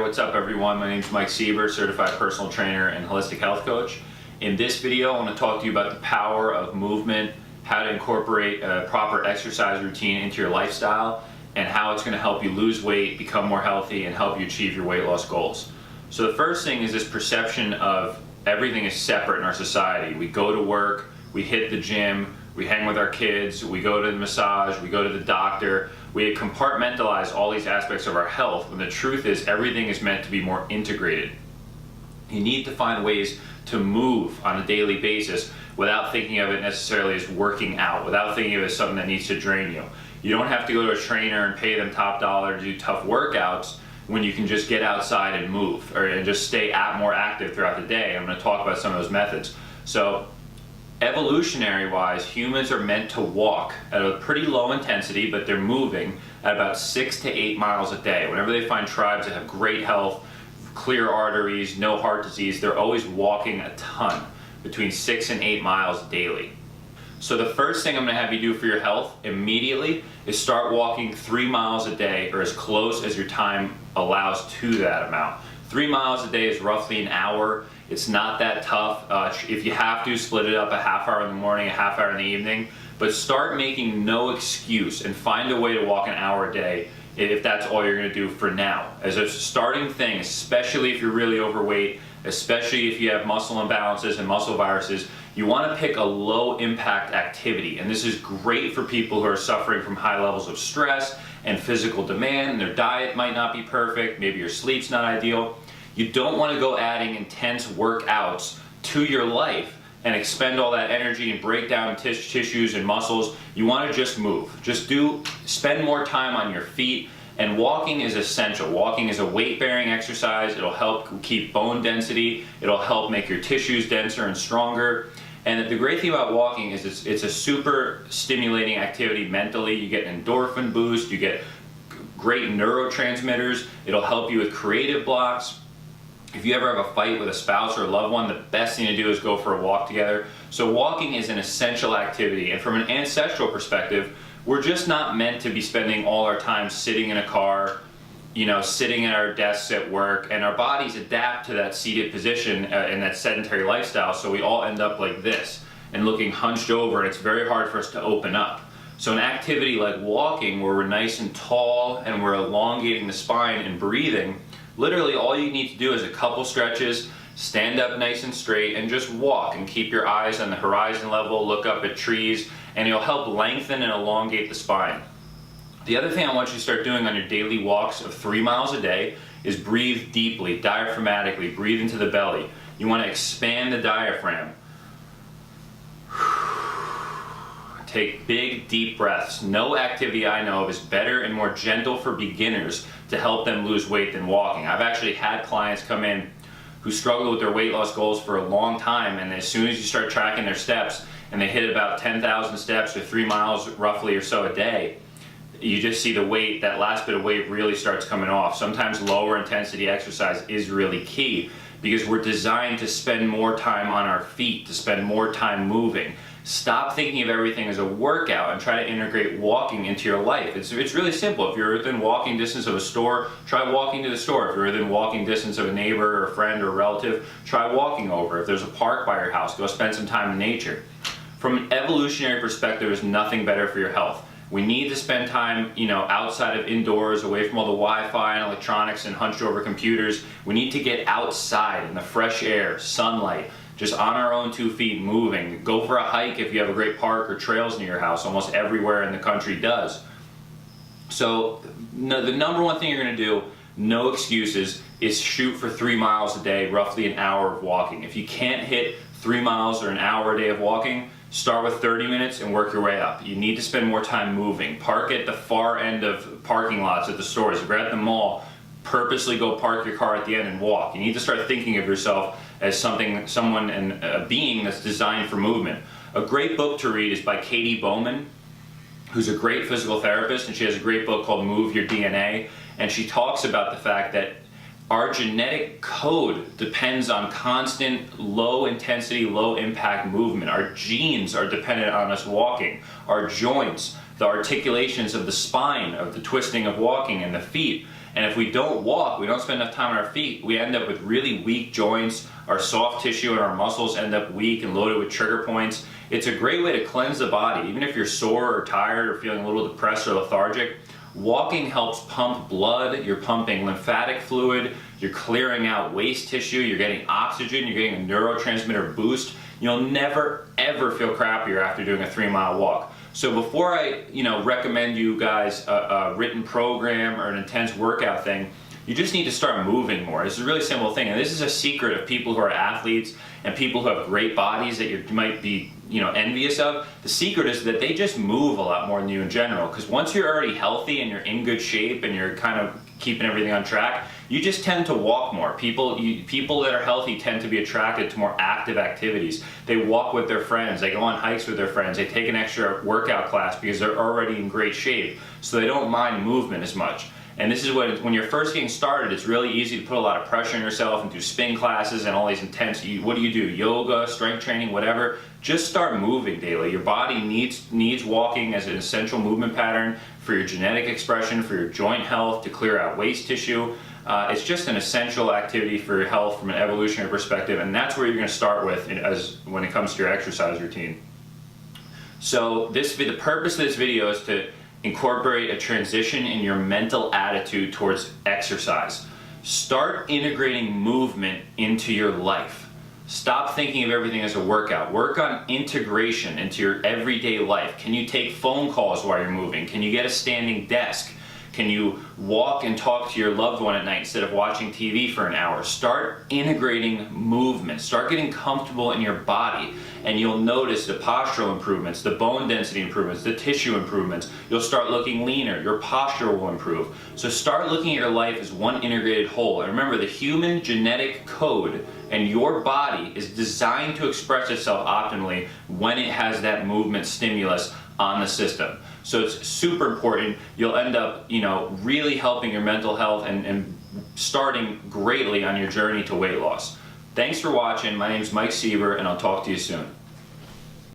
what's up everyone? My name is Mike Sieber, certified personal trainer and holistic health coach. In this video, I want to talk to you about the power of movement, how to incorporate a proper exercise routine into your lifestyle, and how it's going to help you lose weight, become more healthy, and help you achieve your weight loss goals. So the first thing is this perception of everything is separate in our society. We go to work, we hit the gym, we hang with our kids, we go to the massage, we go to the doctor. We compartmentalize all these aspects of our health when the truth is everything is meant to be more integrated. You need to find ways to move on a daily basis without thinking of it necessarily as working out, without thinking of it as something that needs to drain you. You don't have to go to a trainer and pay them top dollar to do tough workouts when you can just get outside and move and just stay more active throughout the day. I'm going to talk about some of those methods. So evolutionary wise, humans are meant to walk at a pretty low intensity, but they're moving at about 6 to 8 miles a day. Whenever they find tribes that have great health, clear arteries, no heart disease, they're always walking a ton, between 6 and 8 miles daily. So the first thing I'm going to have you do for your health immediately is start walking 3 miles a day, or as close as your time allows to that amount. 3 miles a day is roughly an hour. It's not that tough. If you have to, split it up a half hour in the morning, a half hour in the evening, but start making no excuse and find a way to walk an hour a day if that's all you're going to do for now. As a starting thing, especially if you're really overweight, especially if you have muscle imbalances and muscle viruses, you want to pick a low impact activity. And this is great for people who are suffering from high levels of stress and physical demand, and their diet might not be perfect, maybe your sleep's not ideal. You don't want to go adding intense workouts to your life and expend all that energy and break down tissues and muscles. You want to just move. Spend more time on your feet, and walking is essential. Walking is a weight-bearing exercise. It'll help keep bone density. It'll help make your tissues denser and stronger. And the great thing about walking is it's a super stimulating activity mentally. You get an endorphin boost, you get great neurotransmitters. It'll help you with creative blocks. If you ever have a fight with a spouse or a loved one, the best thing to do is go for a walk together. So walking is an essential activity, and from an ancestral perspective, we're just not meant to be spending all our time sitting in a car, sitting at our desks at work, and our bodies adapt to that seated position and that sedentary lifestyle, so we all end up like this and looking hunched over, and it's very hard for us to open up. So an activity like walking, where we're nice and tall and we're elongating the spine and breathing, literally all you need to do is a couple stretches, stand up nice and straight, and just walk and keep your eyes on the horizon level, look up at trees, and it'll help lengthen and elongate the spine. The other thing I want you to start doing on your daily walks of 3 miles a day is breathe deeply, diaphragmatically, breathe into the belly. You want to expand the diaphragm. Take big, deep breaths. No activity I know of is better and more gentle for beginners to help them lose weight than walking. I've actually had clients come in who struggle with their weight loss goals for a long time, and as soon as you start tracking their steps and they hit about 10,000 steps or 3 miles roughly or so a day, you just see the weight, that last bit of weight really starts coming off. Sometimes lower intensity exercise is really key because we're designed to spend more time on our feet, to spend more time moving. Stop thinking of everything as a workout and try to integrate walking into your life. It's really simple. If you're within walking distance of a store, try walking to the store. If you're within walking distance of a neighbor or a friend or a relative, try walking over. If there's a park by your house, go spend some time in nature. From an evolutionary perspective, there's nothing better for your health. We need to spend time, outside of indoors, away from all the Wi-Fi and electronics and hunched over computers. We need to get outside in the fresh air, sunlight, just on our own 2 feet, moving. Go for a hike if you have a great park or trails near your house. Almost everywhere in the country does. So the number one thing you're going to do, no excuses, is shoot for 3 miles a day, roughly an hour of walking. If you can't hit 3 miles or an hour a day of walking, start with 30 minutes and work your way up. You need to spend more time moving. Park at the far end of parking lots at the stores. If you're at the mall, purposely go park your car at the end and walk. You need to start thinking of yourself as someone and a being that's designed for movement. A great book to read is by Katie Bowman, who's a great physical therapist, and she has a great book called Move Your DNA, and she talks about the fact that our genetic code depends on constant low intensity, low impact movement. Our genes are dependent on us walking. Our joints, the articulations of the spine, of the twisting of walking, and the feet. And if we don't walk, we don't spend enough time on our feet, we end up with really weak joints. Our soft tissue and our muscles end up weak and loaded with trigger points. It's a great way to cleanse the body. Even if you're sore or tired or feeling a little depressed or lethargic, walking helps pump blood. You're pumping lymphatic fluid, you're clearing out waste tissue, you're getting oxygen, you're getting a neurotransmitter boost. You'll never ever feel crappier after doing a 3-mile walk. So before I recommend you guys a written program or an intense workout thing, you just need to start moving more. This is a really simple thing, and this is a secret of people who are athletes and people who have great bodies that you might be envious of. The secret is that they just move a lot more than you in general, because once you're already healthy and you're in good shape and you're kind of keeping everything on track, you just tend to walk more. People that are healthy tend to be attracted to more active activities. They walk with their friends, they go on hikes with their friends, they take an extra workout class because they're already in great shape, so they don't mind movement as much. And this is when you're first getting started, it's really easy to put a lot of pressure on yourself and do spin classes and all these intense, what do? Yoga, strength training, whatever. Just start moving daily. Your body needs walking as an essential movement pattern for your genetic expression, for your joint health, to clear out waste tissue. It's just an essential activity for your health from an evolutionary perspective, and that's where you're going to start with when it comes to your exercise routine. So the purpose of this video is to incorporate a transition in your mental attitude towards exercise. Start integrating movement into your life. Stop thinking of everything as a workout. Work on integration into your everyday life. Can you take phone calls while you're moving? Can you get a standing desk? Can you walk and talk to your loved one at night instead of watching TV for an hour? Start integrating movement. Start getting comfortable in your body, and you'll notice the postural improvements, the bone density improvements, the tissue improvements. You'll start looking leaner. Your posture will improve. So start looking at your life as one integrated whole. And remember, the human genetic code and your body is designed to express itself optimally when it has that movement stimulus on the system. So it's super important. You'll end up, really helping your mental health and starting greatly on your journey to weight loss. Thanks for watching. My name is Mike Sieber, and I'll talk to you soon.